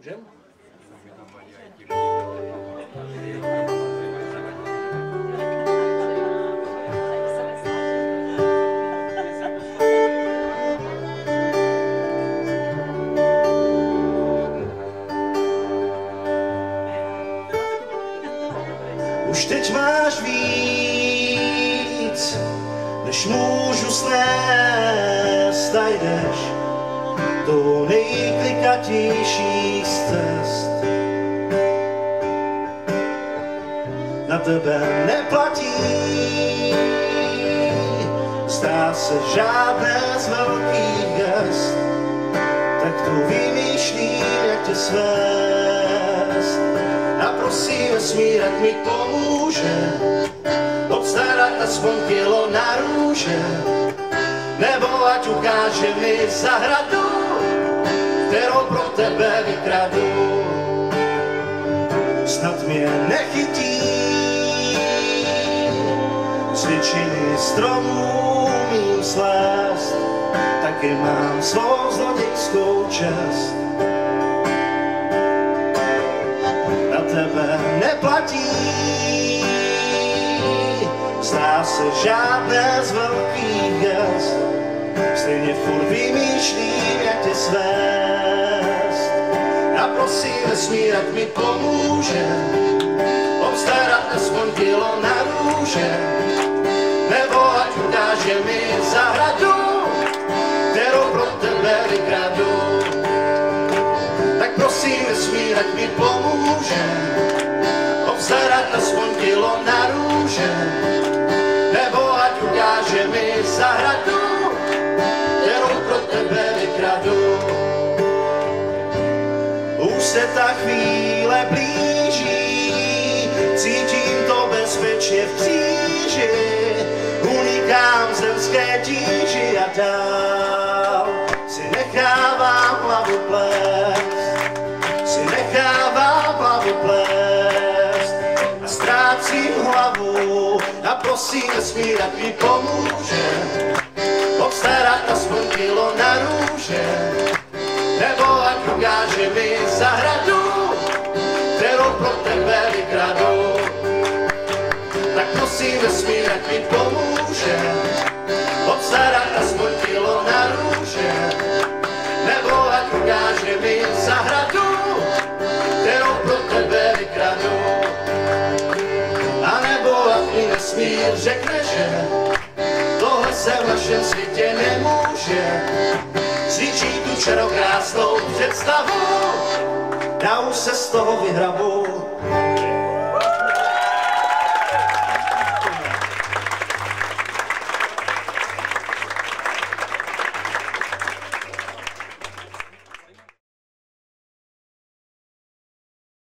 Můžem? Už teď máš víc, než můžu snést, a jdeš tou nejklikatější z cest. Na tebe neplatí, zdá se, žádné z velkých gest, tak tu vymýšlím, jak tě svést. A prosím vesmír, ať mi pomůže obstarat aspoň kilo na růže, nebo ať ukáže mi zahradu, kterou pro tebe vykradu. Snad mě nechytí z většiny stromů mým slézt, taky mám svou zlodějskou čest. Na tebe neplatí, zdá se, žádné z velkých gest, stejně furt vymýšlím, jak tě svést. A prosím vesmír, ať mi pomůže obstarat aspoň kilo na růže, nebo ať ukáže mi zahradu, kterou pro tebe vykradu. Tak prosím vesmír, ať mi pomůže obstarat aspoň kilo na růže, nebo ať ukáže mi zahradu, kterou pro tebe vykradu. Už se ta chvíle blíží, cítím to bezpečně v kříži, unikám zemské tíži a dál si nechávám hlavu plést, si nechávám hlavu plést a ztrácím hlavu. A prosím vesmír, ať mi pomůže obstarat aspoň kilo na růže, nebo ať ukáže mi zahradu, kterou pro tebe vykradu. Tak prosím vesmír, ať mi pomůže obstarat aspoň kilo na růže, nebo ať ukáže mi zahradu, kterou pro tebe vykradu. A nebo ať mi vesmír řekne, že tohle se v našem světě nemůže, zničí tu čarokrásnou představu, já už se z toho vyhrabu.